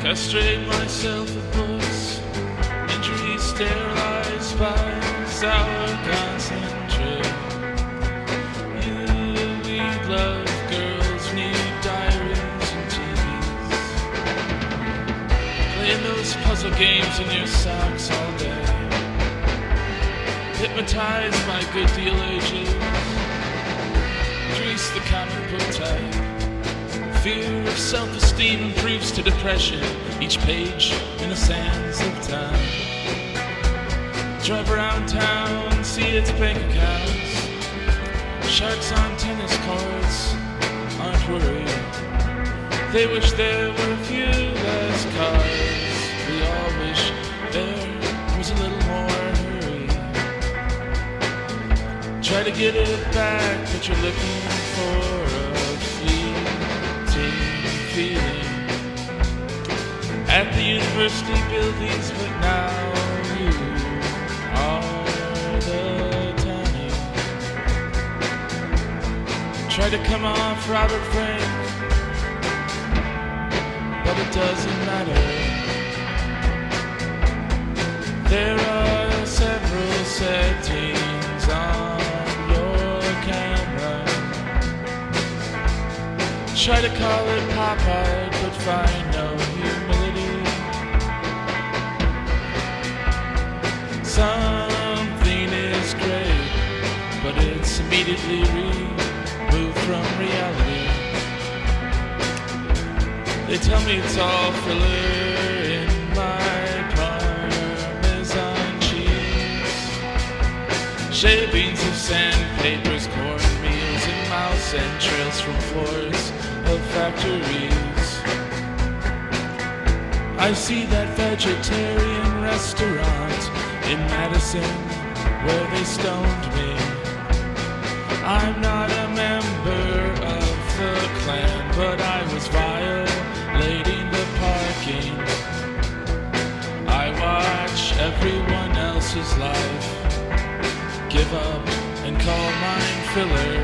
Castrate myself with books, injuries sterilized by sour concentrate. You lead love girls need diaries and TVs. Playing those puzzle games in your socks all day. Hypnotized by good deal ages. Grease the comic book type. Fear of self-esteem improves to depression, each page in the sands of time. Drive around town, see its bank accounts. Sharks on tennis courts aren't worried. They wish there were a few less cars. We all wish there was a little more hurry. Try to get it back, but you're looking for a feeling at the university buildings, but now you are the townie. Try to come off Robert Frank, but it doesn't matter. There are several settings on your camera. Try to call it pop art, but find no humility. Something is great, but it's immediately removed from reality. They tell me it's all filler in my Parmesan cheese. Shavings of sandpapers, cornmeals, and mouse entrails from floors of factories. I see that vegetarian restaurant in Madison where they stoned me. I'm not a member of the Klan, but I was violating the parking. I watch everyone else's life give up and call mine filler.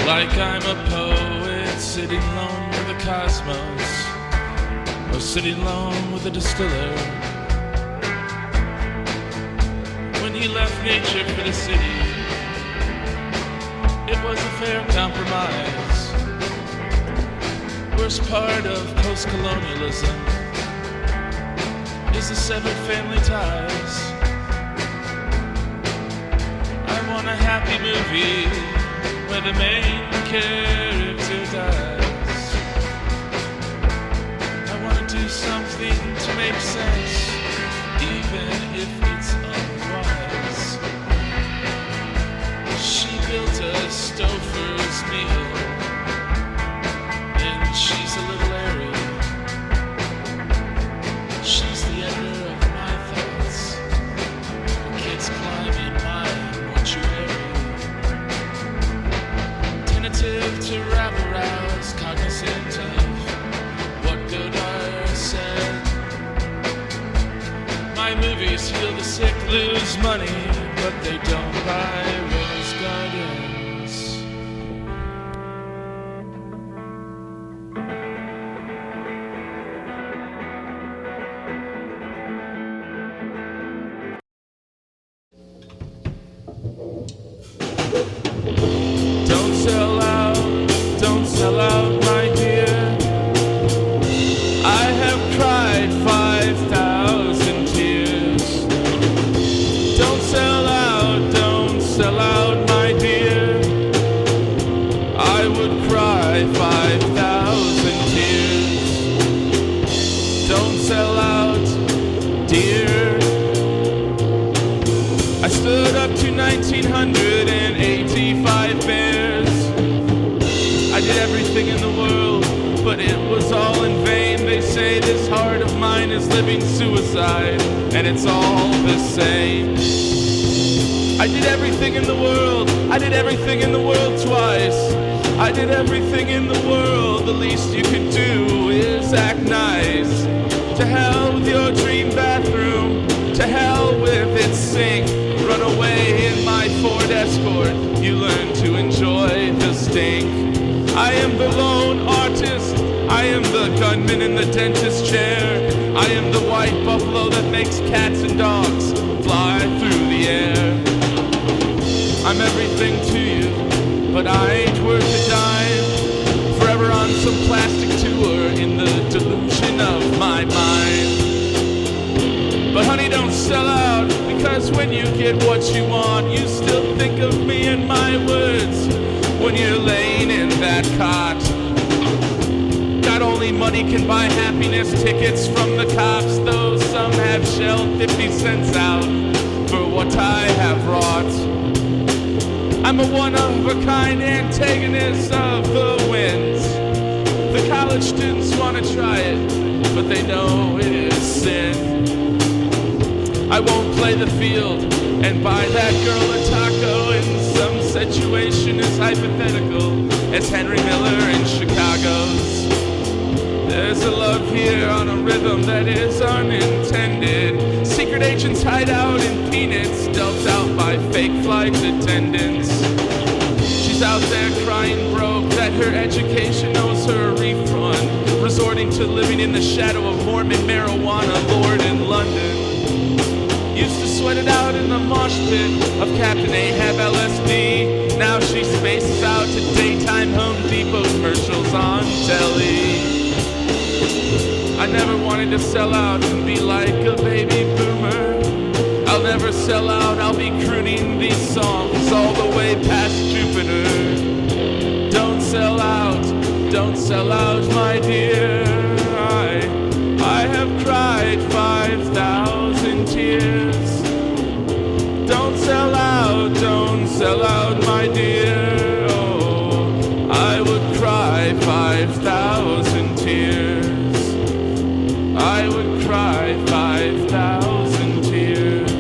Like I'm a poet sitting lone with the cosmos, or sitting lone with a distiller. When he left nature for the city, it was a fair compromise. Worst part of post-colonialism is the severed family ties. I want a happy movie where the main character dies. I want to do something to make sense, even if it's unwise. She built a Stouffer's meal, and she's a little airy. She's the editor of my thoughts. The kids climbing my mortuary. To wrap around, cognizant of what Godard said. My movies heal the sick, lose money, but they don't buy rose gardens. Don't sell out, my dear. I have cried 5,000 tears. Don't sell out, my dear. I would cry 5,000 tears. Don't sell out, dear. I stood up to 1985 bears. I did everything in the world, but it was all in vain. They say this heart of mine is living suicide, and it's all the same. I did everything in the world, I did everything in the world twice. I did everything in the world, the least you could do is act nice. To hell with your dream bathroom, to hell with its sink. Run away in my Ford Escort, you learn to enjoy the stink. I am the lone artist, I am the gunman in the dentist chair. I am the white buffalo that makes cats and dogs fly through the air. I'm everything to you, but I ain't worth a dime. Forever on some plastic tour in the delusion of my mind. But honey, don't sell out, because when you get what you want, you still think of me and my words when you're laying in that cot. God, only money can buy happiness, tickets from the cops, though some have shelled 50 cents out for what I have wrought. I'm a one-of-a-kind antagonist of the winds. The college students want to try it, but they know it is sin. I won't play the field and buy that girl a taco in some situation as hypothetical as Henry Miller in Chicago's. There's a love here on a rhythm that is unintended. Secret agents hide out in peanuts dealt out by fake flight attendants. She's out there crying broke that her education owes her a refund, resorting to living in the shadow of Mormon marijuana lord in London. Used to sweat it out in the mosh pit of Captain Ahab LSD. Now she spaces out to daytime Home Depot commercials on telly. I never wanted to sell out and be like a baby boomer. I'll never sell out, I'll be crooning these songs all the way past Jupiter. Don't sell out, my dear. I have cried 5,000 tears. Don't sell out, my dear. Oh, I would cry 5,000 tears. I would cry 5,000 tears.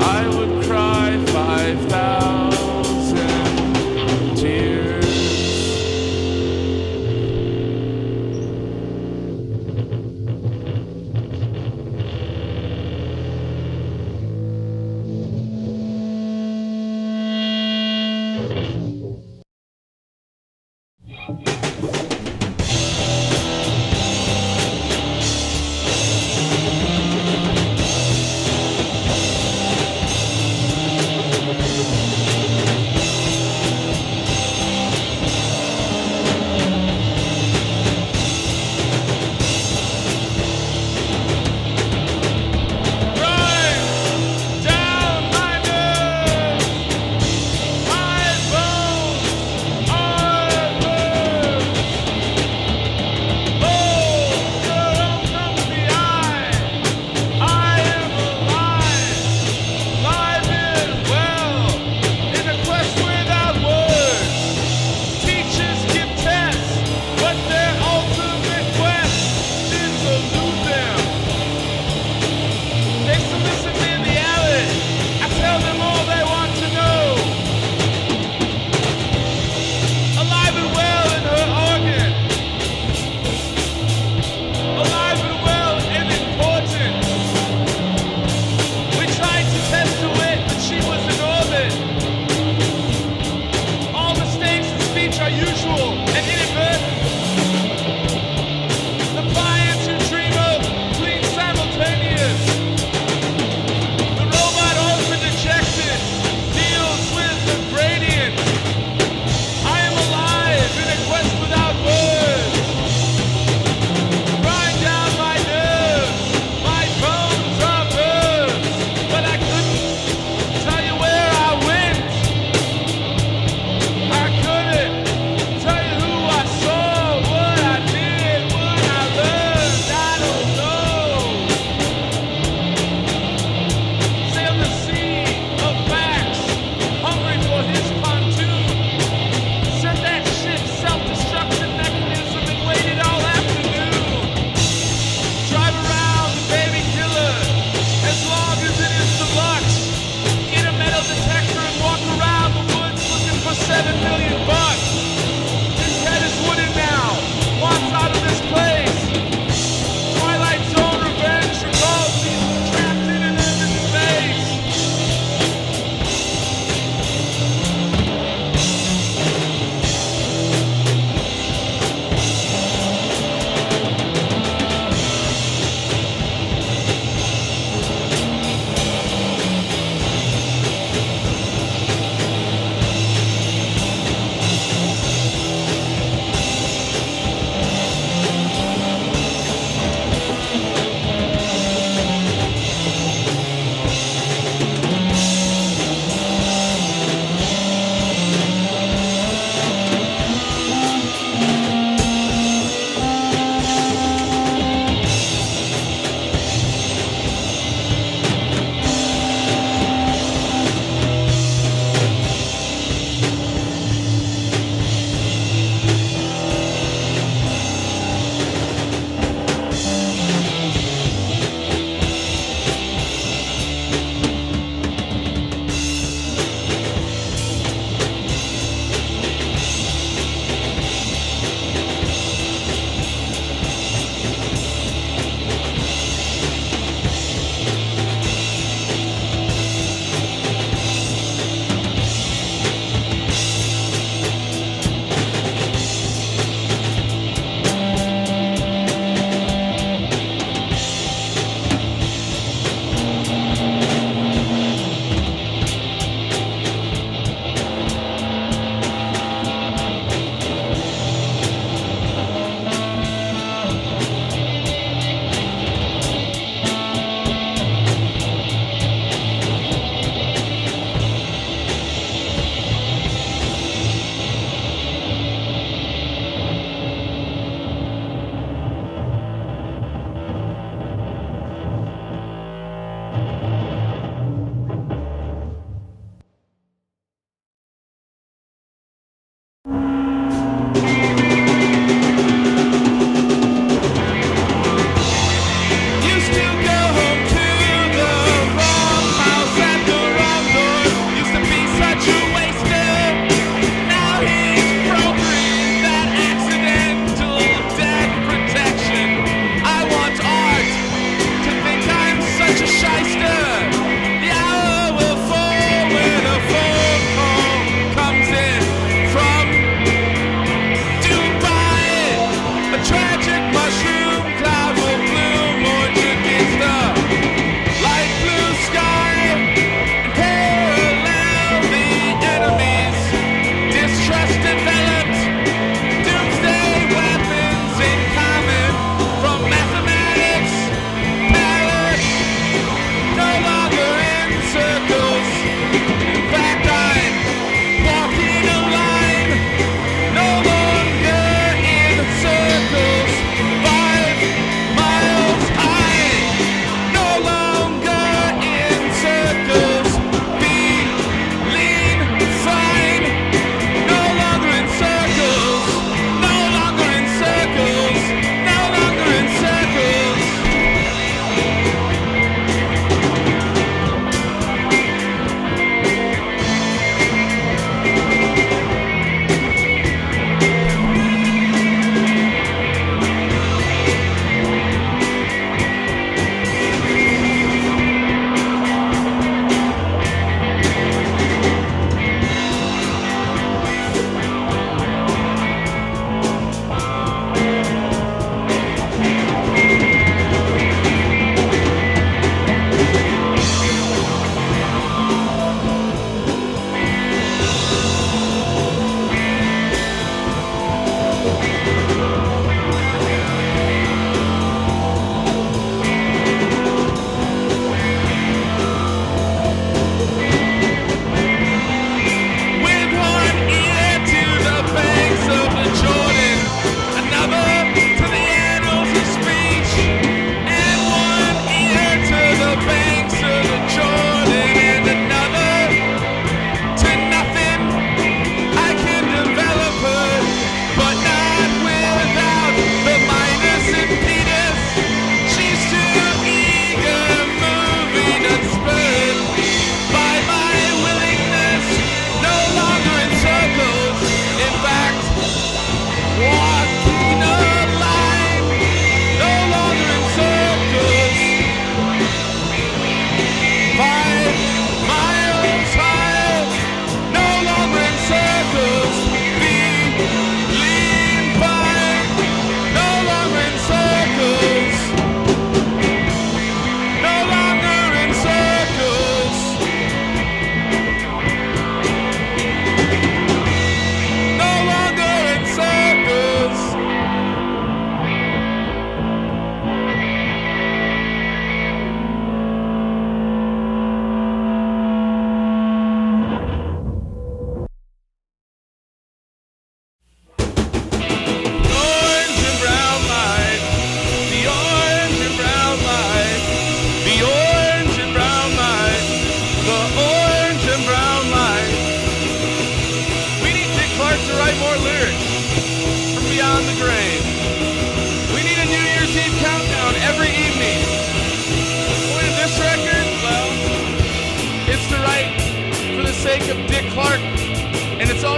I would cry 5,000 tears.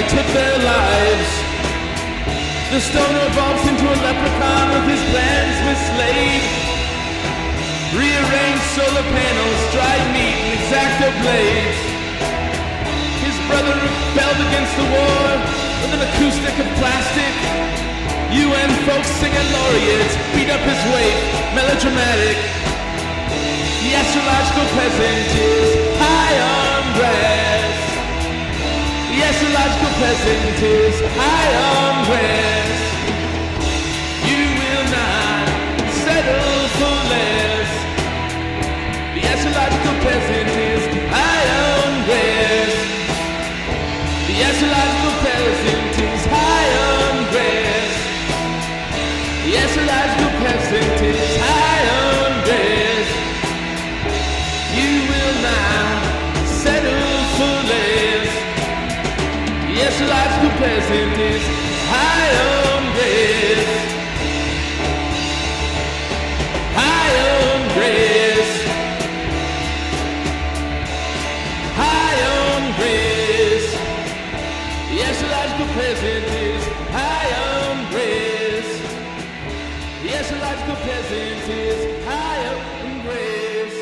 I took their lives. The stoner evolves into a leprechaun with his plans mislaid. Rearranged solar panels, dried meat, and X-Acto blades. His brother rebelled against the war with an acoustic of plastic. UN folks singing laureates, beat up his weight, melodramatic. The astrological peasant is high on grass. The astrological peasant is high on grass. You will not settle for less. The astrological peasant is high on grass. The astrological peasant is high on grass. The astrological peasant is high on grass. You will not settle for less. The astrological peasant is high on grass. High on grass. High on grass. The astrological peasant is high on grass. The astrological peasant is high on grass.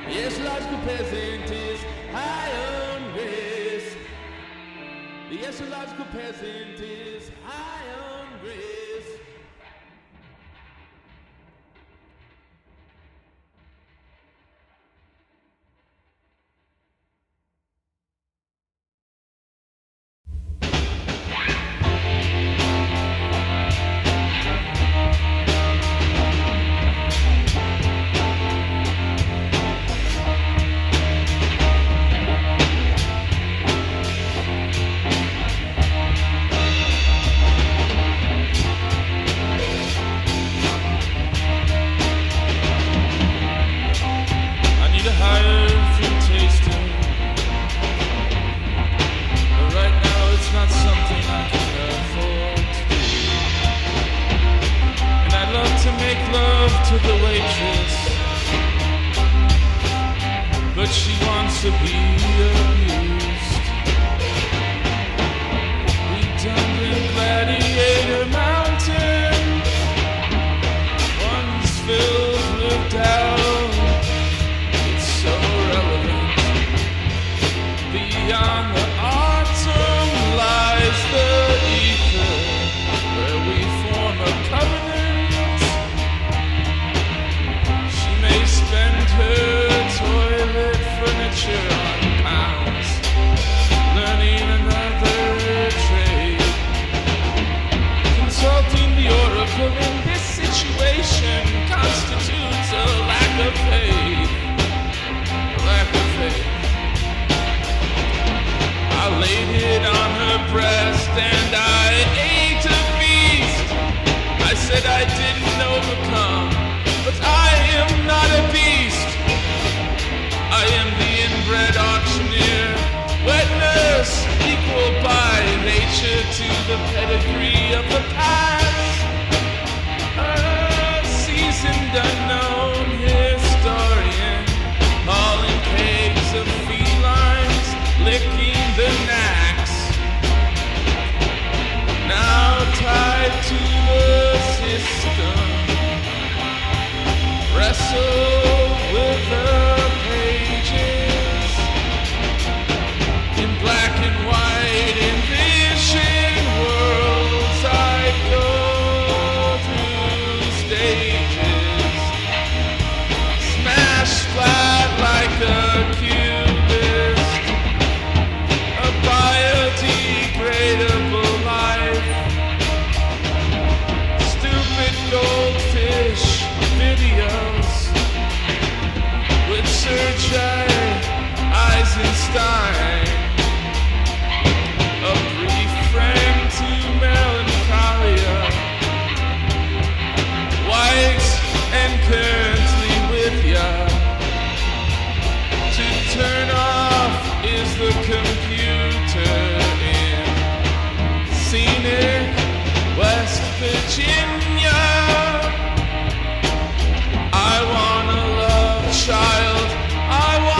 The astrological peasant is high on grace. The astrological peasant is high on grace. To the waitress, but she wants to be abused. Redundant Gladiator Mountain, one's filled with doubt. It's so relevant. Beyond the autumn lies the ether, where we form a covenant. Spend her toilet furniture on pounds, learning another trade, consulting the oracle in this situation constitutes a lack of faith. A lack of faith. I laid it on her breast and I ate a feast. I said I didn't overcome, but I am not a beast. I am the inbred auctioneer. Wetness equal by nature to the pedigree of the past. A seasoned unknown historian, hauling kegs of felines, licking the knacks. Now tied to the system, wrestle with the pages. In black and white, envision worlds I go through stages. Smash flat like a cubist. A biodegradable life. Stupid goldfish videos with Sergei Eisenstein, a brief friend to melancholia, white and currently with ya. To turn off is the computer in scenic West Virginia. I want a love child. I want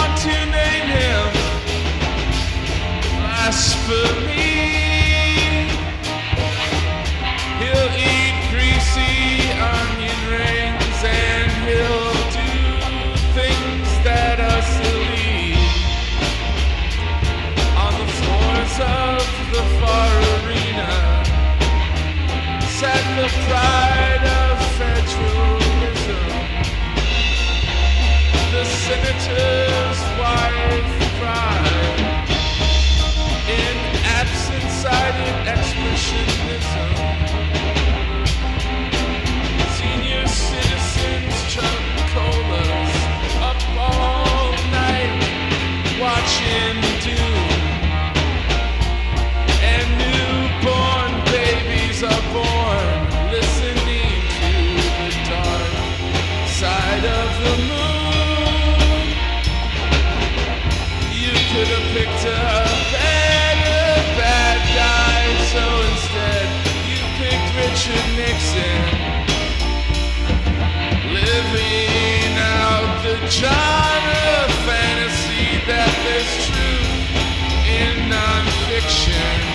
genre of fantasy that there's truth in nonfiction.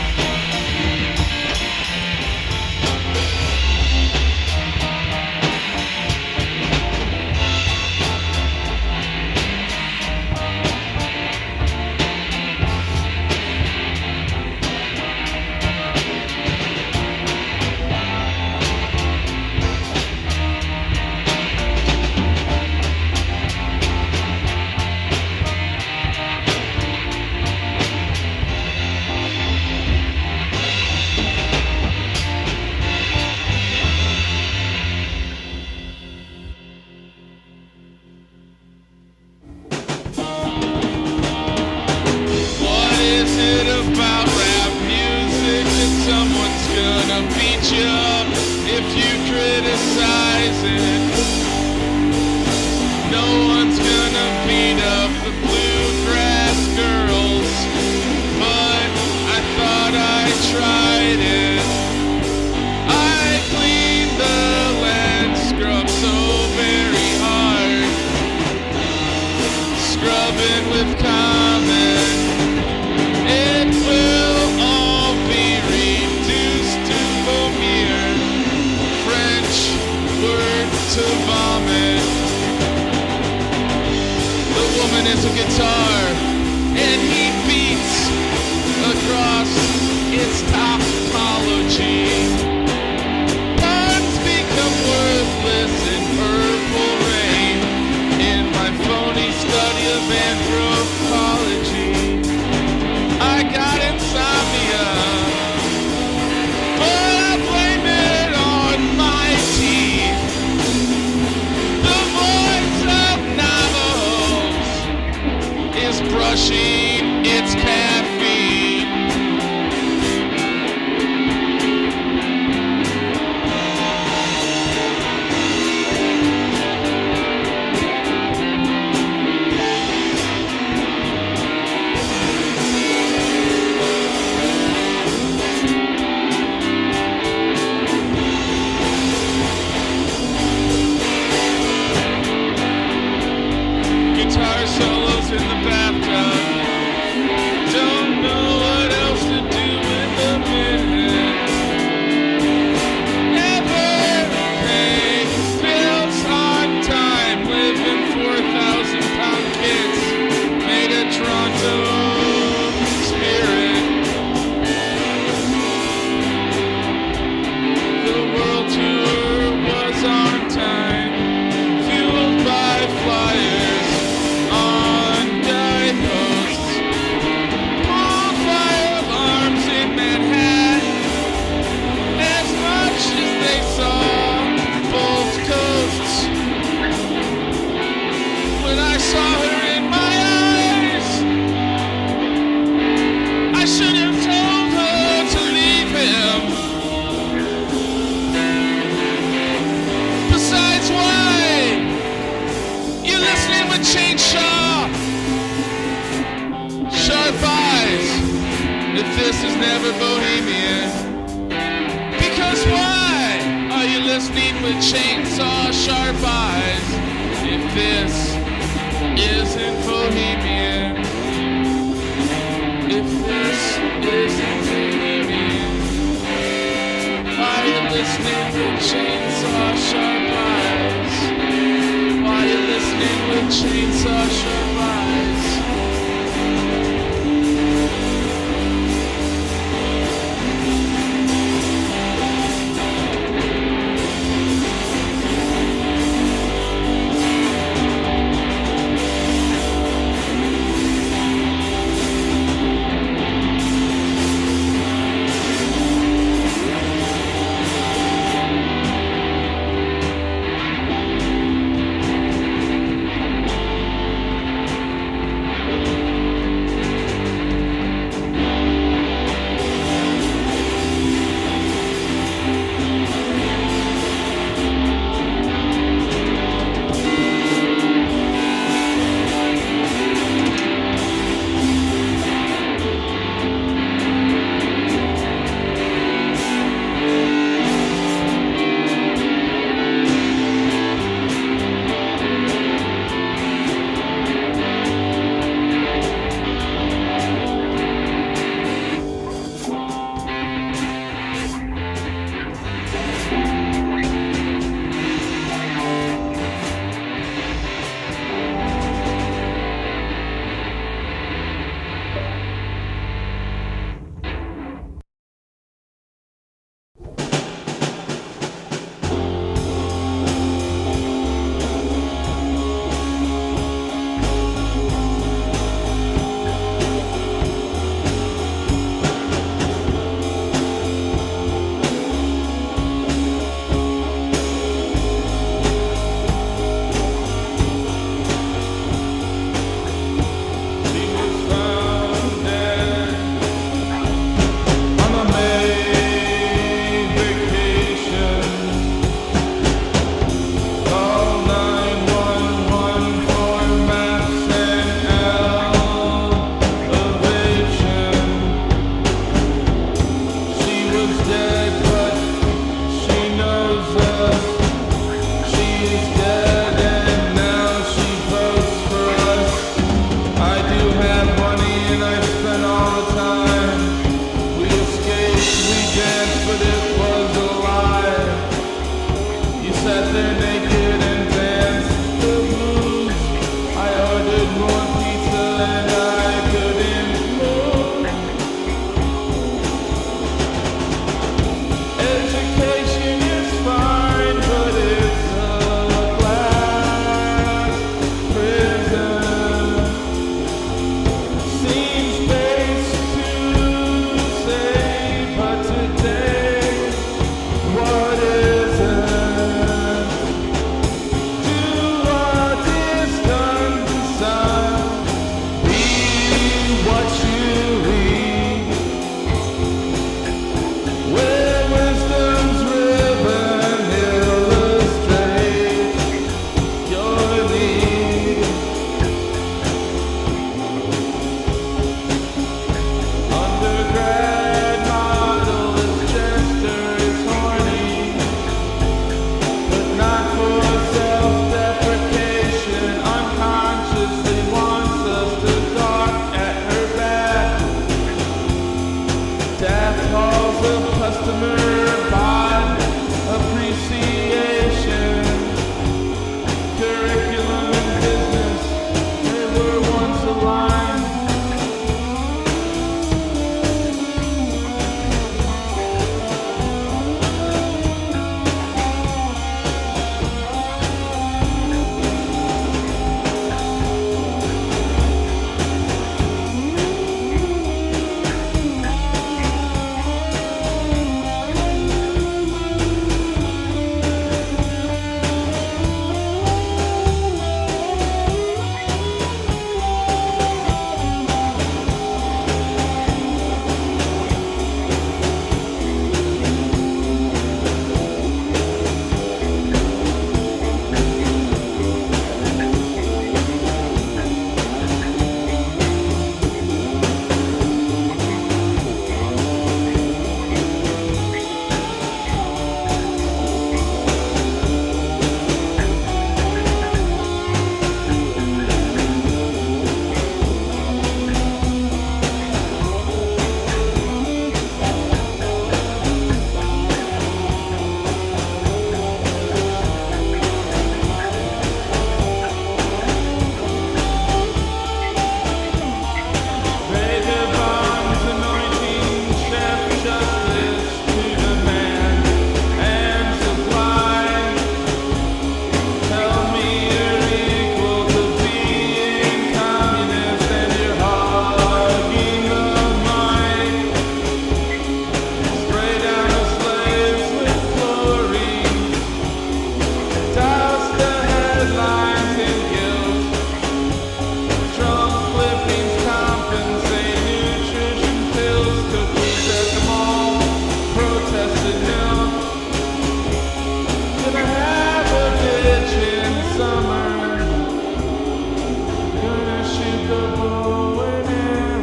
a bow and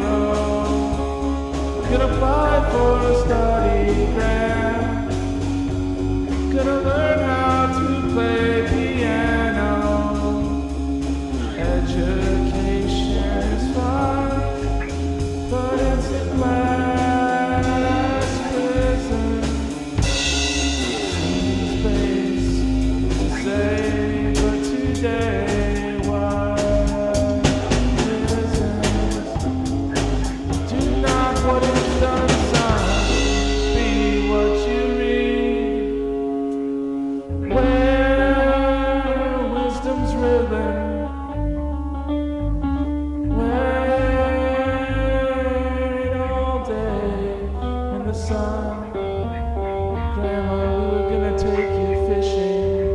arrow. Gonna apply for a study grant. Gonna learn how to play piano. Education's fun, but it's a glass prison. Space to say, but today what is it? Do not what is done, son. Be what you read. Wear wisdom's ribbon. Wait all day in the sun. Grandma, we were gonna take you fishing.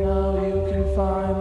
Now you can find